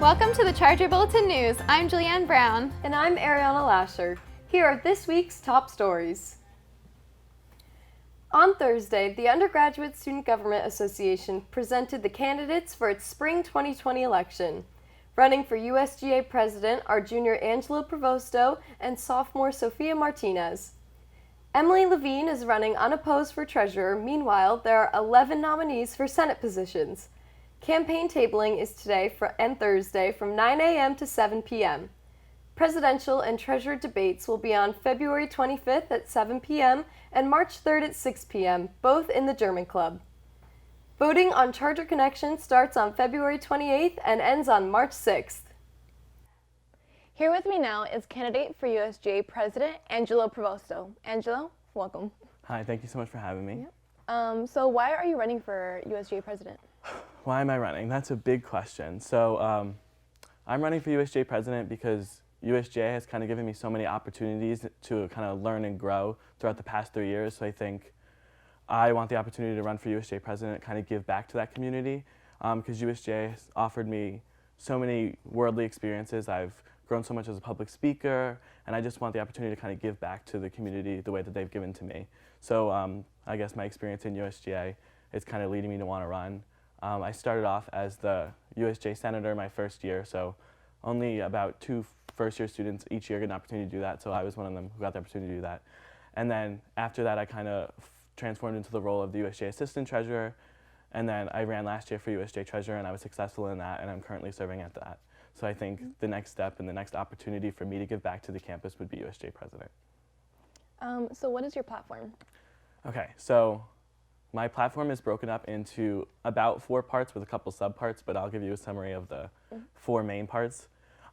Welcome to the Charger Bulletin News. I'm Julianne Brown. And I'm Ariana Lasher. Here are this week's top stories. On Thursday, the Undergraduate Student Government Association presented the candidates for its spring 2020 election. Running for USGA president are junior Angelo Prevosto and sophomore Sophia Martinez. Emily Levine is running unopposed for treasurer. Meanwhile, there are 11 nominees for Senate positions. Campaign tabling is today and Thursday from 9 a.m. to 7 p.m. Presidential and treasurer debates will be on February 25th at 7 p.m. and March 3rd at 6 p.m., both in the German Club. Voting on Charger Connection starts on February 28th and ends on March 6th. Here with me now is candidate for USGA President, Angelo Prevosto. Angelo, welcome. Hi, thank you so much for having me. Yep. So why are you running for USGA President? Why am I running? That's a big question. So I'm running for USGA President because USGA has kind of given me so many opportunities to kind of learn and grow throughout the past 3 years. So I think I want the opportunity to run for USGA President, kind of give back to that community because USGA has offered me so many worldly experiences. I've grown so much as a public speaker, and I just want the opportunity to kind of give back to the community the way that they've given to me. So I guess my experience in USGA is kind of leading me to want to run. I started off as the USGA Senator my first year, so only about 2 first-year students each year get an opportunity to do that, so I was one of them who got the opportunity to do that. And then after that, I kind of transformed into the role of the USGA Assistant Treasurer, and then I ran last year for USGA Treasurer, and I was successful in that, and I'm currently serving at that. So I think the next step and the next opportunity for me to give back to the campus would be USGA President. So what is your platform? Okay, so my platform is broken up into about 4 parts with a couple subparts, but I'll give you a summary of the 4 main parts.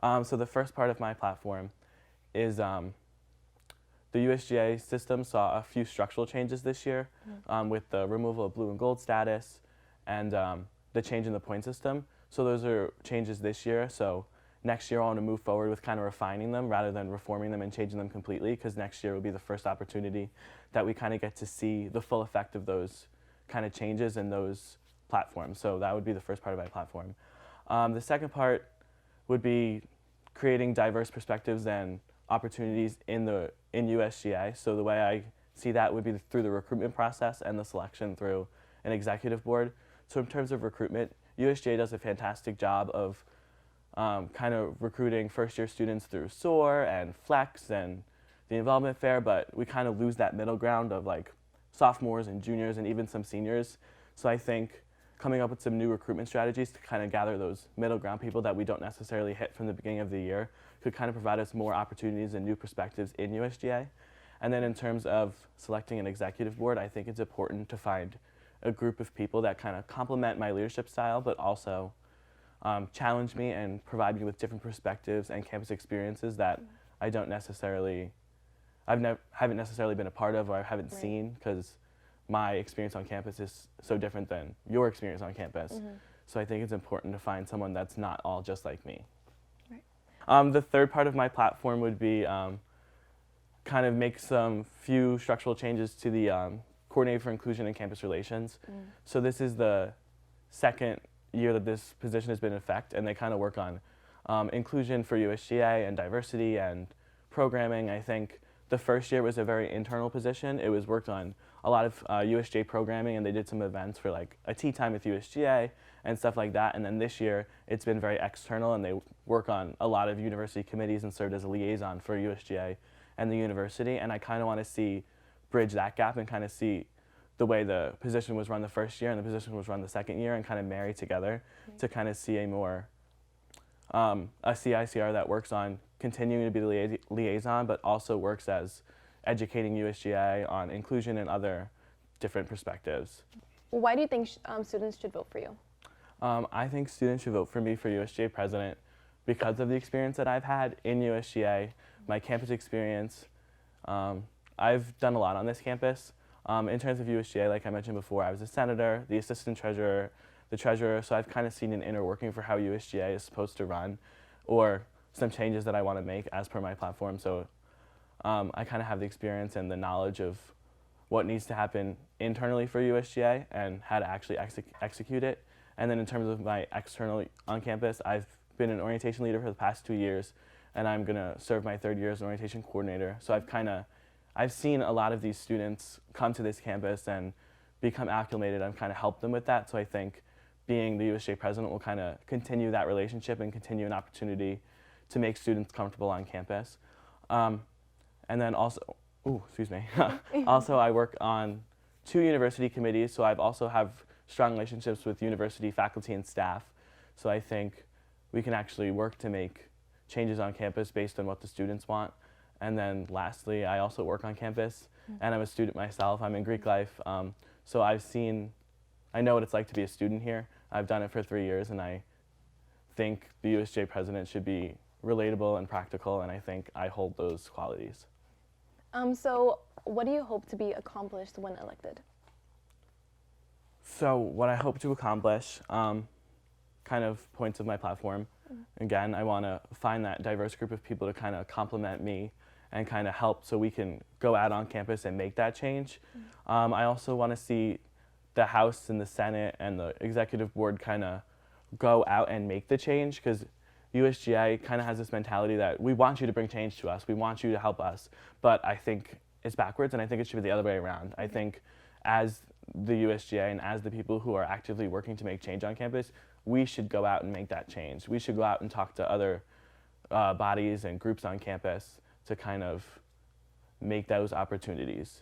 So the first part of my platform is the USGA system saw a few structural changes this year with the removal of blue and gold status and the change in the point system. So those are changes this year. So next year I want to move forward with kind of refining them rather than reforming them and changing them completely, because next year will be the first opportunity that we kind of get to see the full effect of those kind of changes in those platforms. So that would be the first part of my platform. The second part would be creating diverse perspectives and opportunities in USGA. So the way I see that would be through the recruitment process and the selection through an executive board. So in terms of recruitment, USGA does a fantastic job of kind of recruiting first-year students through SOAR and Flex and the Involvement Fair, but we kind of lose that middle ground of like sophomores and juniors and even some seniors. So I think coming up with some new recruitment strategies to kind of gather those middle ground people that we don't necessarily hit from the beginning of the year could kind of provide us more opportunities and new perspectives in USGA. And then in terms of selecting an executive board, I think it's important to find a group of people that kind of complement my leadership style, but also challenge me and provide me with different perspectives and campus experiences that I don't necessarily, haven't necessarily been a part of or I haven't seen, because my experience on campus is so different than your experience on campus. So I think it's important to find someone that's not all just like me. Right. The third part of my platform would be kind of make some few structural changes to the Coordinator for Inclusion and Campus Relations. So this is the second year that this position has been in effect, and they kind of work on inclusion for USGA and diversity and programming. I think the first year was a very internal position. It was worked on a lot of USGA programming, and they did some events for like a tea time with USGA and stuff like that. And then this year, it's been very external, and they work on a lot of university committees and served as a liaison for USGA and the university. And I kind of want to bridge that gap and kind of see the way the position was run the first year and the position was run the second year and kind of marry together to kind of see a more, a CICR that works on continuing to be the liaison, but also works as educating USGA on inclusion and other different perspectives. Why do you think students should vote for you? I think students should vote for me for USGA President because of the experience that I've had in USGA, my campus experience. I've done a lot on this campus. In terms of USGA, like I mentioned before, I was a senator, the assistant treasurer, the treasurer, so I've kind of seen an inner working for how USGA is supposed to run, or some changes that I want to make as per my platform. So I kind of have the experience and the knowledge of what needs to happen internally for USGA and how to actually execute it. And then in terms of my external on campus, I've been an orientation leader for the past 2 years, and I'm going to serve my 3rd year as an orientation coordinator. So I've seen a lot of these students come to this campus and become acclimated and kind of help them with that. So I think being the USGA president will kind of continue that relationship and continue an opportunity to make students comfortable on campus. And then also, also I work on 2 university committees, so I've also have strong relationships with university faculty and staff. So I think we can actually work to make changes on campus based on what the students want. And then lastly, I also work on campus, and I'm a student myself. I'm in Greek life, so I know what it's like to be a student here. I've done it for 3 years, and I think the USGA president should be relatable and practical, and I think I hold those qualities. So what do you hope to be accomplished when elected? So what I hope to accomplish, kind of points of my platform. Again, I want to find that diverse group of people to kind of complement me and kind of help so we can go out on campus and make that change. I also want to see the House and the Senate and the Executive Board kind of go out and make the change, because USGA kind of has this mentality that we want you to bring change to us, we want you to help us, but I think it's backwards, and I think it should be the other way around. I think as the USGA and as the people who are actively working to make change on campus, we should go out and make that change. We should go out and talk to other bodies and groups on campus to kind of make those opportunities.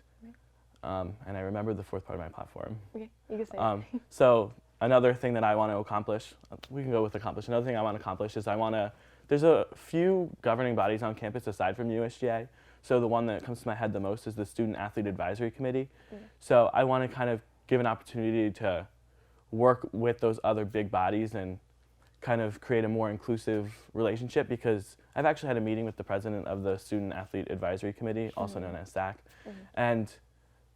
And I remember the 4th part of my platform. Okay, you can say it. So another thing that I want to accomplish, we can go with accomplish. Another thing I want to accomplish is there's a few governing bodies on campus aside from USGA. So the one that comes to my head the most is the Student Athlete Advisory Committee. So I want to kind of give an opportunity to work with those other big bodies and kind of create a more inclusive relationship, because I've actually had a meeting with the president of the Student Athlete Advisory Committee, also known as SAC, and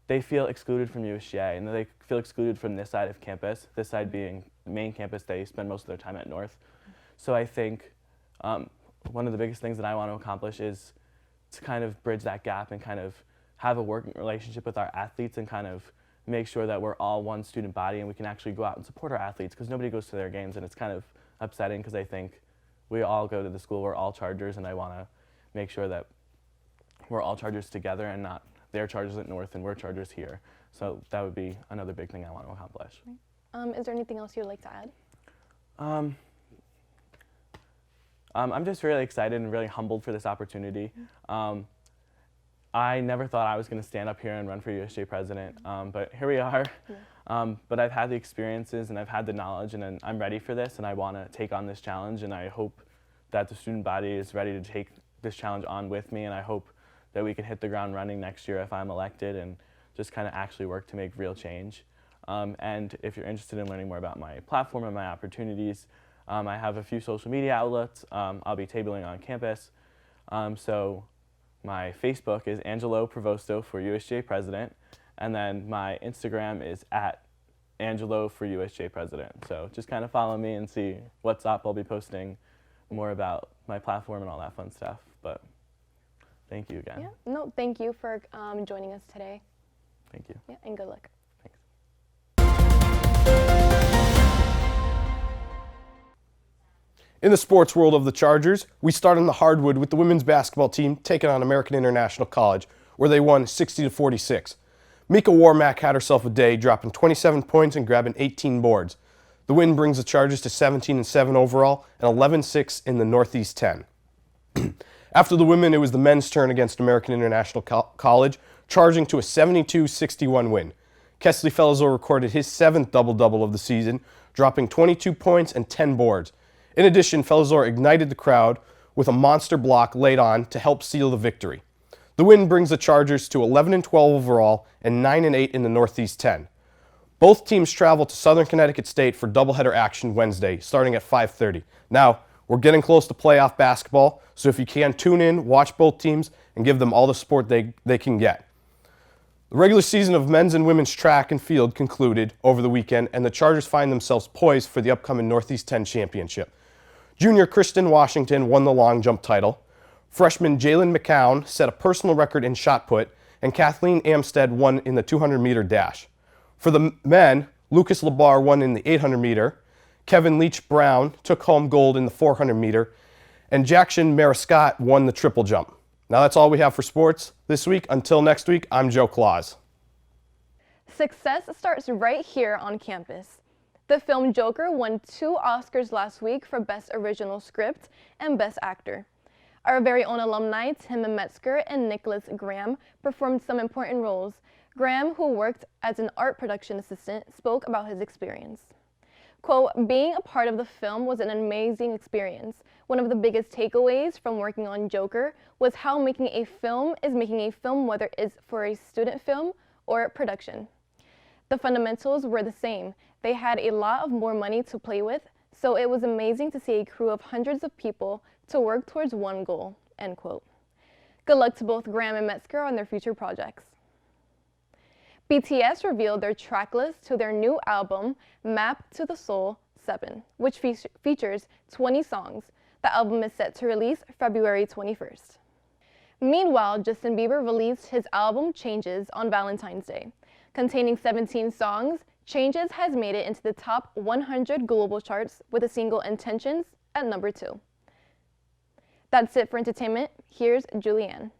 they feel excluded from USGA, and they feel excluded from this side of campus, this side being the main campus. They spend most of their time at North. So I think one of the biggest things that I want to accomplish is to kind of bridge that gap and kind of have a working relationship with our athletes and kind of make sure that we're all one student body and we can actually go out and support our athletes, because nobody goes to their games, and it's kind of upsetting because I think we all go to the school, we're all Chargers, and I want to make sure that we're all Chargers together and not they're Chargers at North and we're Chargers here. So that would be another big thing I want to accomplish. Is there anything else you'd like to add? I'm just really excited and really humbled for this opportunity. I never thought I was going to stand up here and run for USGA president, but here we are. But I've had the experiences and I've had the knowledge, and I'm ready for this, and I want to take on this challenge, and I hope that the student body is ready to take this challenge on with me, and I hope that we can hit the ground running next year if I'm elected and just kind of actually work to make real change. And if you're interested in learning more about my platform and my opportunities, I have a few social media outlets. I'll be tabling on campus. So my Facebook is Angelo Prevosto for USGA President, and then my Instagram is @Angelo for USGA President. So just kind of follow me and see what's up. I'll be posting more about my platform and all that fun stuff. But thank you again. Yeah. No, thank you for joining us today. Thank you. Yeah, and good luck. Thanks. In the sports world of the Chargers, we start on the hardwood with the women's basketball team taking on American International College, where they won 60-46. Mika Warmack had herself a day, dropping 27 points and grabbing 18 boards. The win brings the Chargers to 17-7 overall and 11-6 in the Northeast 10. After the women, it was the men's turn against American International College, charging to a 72-61 win. Kesley Felizor recorded his 7th double-double of the season, dropping 22 points and 10 boards. In addition, Felizor ignited the crowd with a monster block laid on to help seal the victory. The win brings the Chargers to 11-12 overall and 9-8 in the Northeast 10. Both teams travel to Southern Connecticut State for doubleheader action Wednesday, starting at 5:30. Now, we're getting close to playoff basketball, so if you can, tune in, watch both teams, and give them all the support they can get. The regular season of men's and women's track and field concluded over the weekend, and the Chargers find themselves poised for the upcoming Northeast 10 championship. Junior Kristen Washington won the long jump title. Freshman Jalen McCown set a personal record in shot put, and Kathleen Amstead won in the 200-meter dash. For the men, Lucas Labar won in the 800-meter, Kevin Leach Brown took home gold in the 400 meter, and Jackson Mariscott won the triple jump. Now that's all we have for sports this week. Until next week, I'm Joe Claus. Success starts right here on campus. The film Joker won 2 Oscars last week for Best Original Script and Best Actor. Our very own alumni, Tim Metzger and Nicholas Graham, performed some important roles. Graham, who worked as an art production assistant, spoke about his experience. Quote, "Being a part of the film was an amazing experience. One of the biggest takeaways from working on Joker was how making a film is making a film, whether it's for a student film or production. The fundamentals were the same. They had a lot of more money to play with, so it was amazing to see a crew of hundreds of people to work towards one goal," end quote. Good luck to both Graham and Metzger on their future projects. BTS revealed their track list to their new album, Map to the Soul 7, which features 20 songs. The album is set to release February 21st. Meanwhile, Justin Bieber released his album Changes on Valentine's Day. Containing 17 songs, Changes has made it into the top 100 global charts with the single Intentions at number 2. That's it for entertainment. Here's Julianne.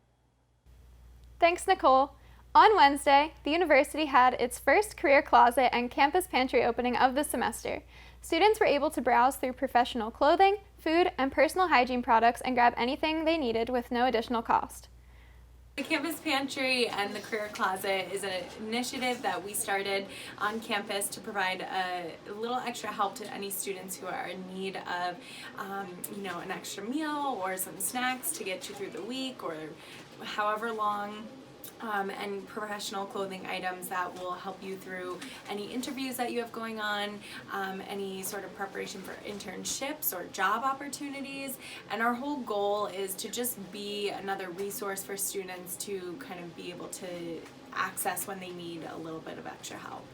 Thanks, Nicole. On Wednesday, the university had its first career closet and campus pantry opening of the semester. Students were able to browse through professional clothing, food, and personal hygiene products and grab anything they needed with no additional cost. The Campus Pantry and the Career Closet is an initiative that we started on campus to provide a little extra help to any students who are in need of, an extra meal or some snacks to get you through the week or however long. And professional clothing items that will help you through any interviews that you have going on, any sort of preparation for internships or job opportunities. And our whole goal is to just be another resource for students to kind of be able to access when they need a little bit of extra help.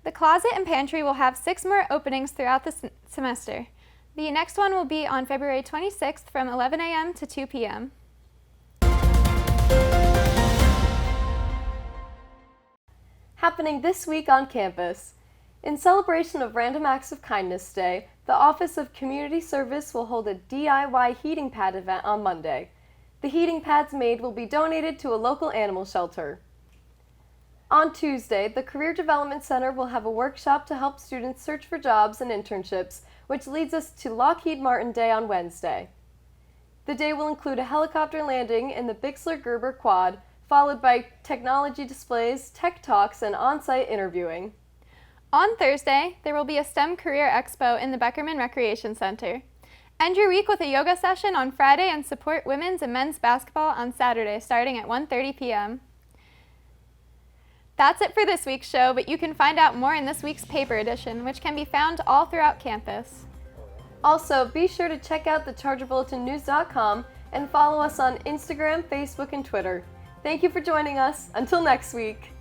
The closet and pantry will have 6 more openings throughout the semester. The next one will be on February 26th from 11 a.m. to 2 p.m. Happening this week on campus. In celebration of Random Acts of Kindness Day, the Office of Community Service will hold a DIY heating pad event on Monday. The heating pads made will be donated to a local animal shelter. On Tuesday, the Career Development Center will have a workshop to help students search for jobs and internships, which leads us to Lockheed Martin Day on Wednesday. The day will include a helicopter landing in the Bixler-Gerber Quad, followed by technology displays, tech talks, and on-site interviewing. On Thursday, there will be a STEM Career Expo in the Beckerman Recreation Center. End your week with a yoga session on Friday and support women's and men's basketball on Saturday starting at 1:30 p.m. That's it for this week's show, but you can find out more in this week's paper edition, which can be found all throughout campus. Also, be sure to check out the ChargerBulletinNews.com and follow us on Instagram, Facebook, and Twitter. Thank you for joining us. Until next week.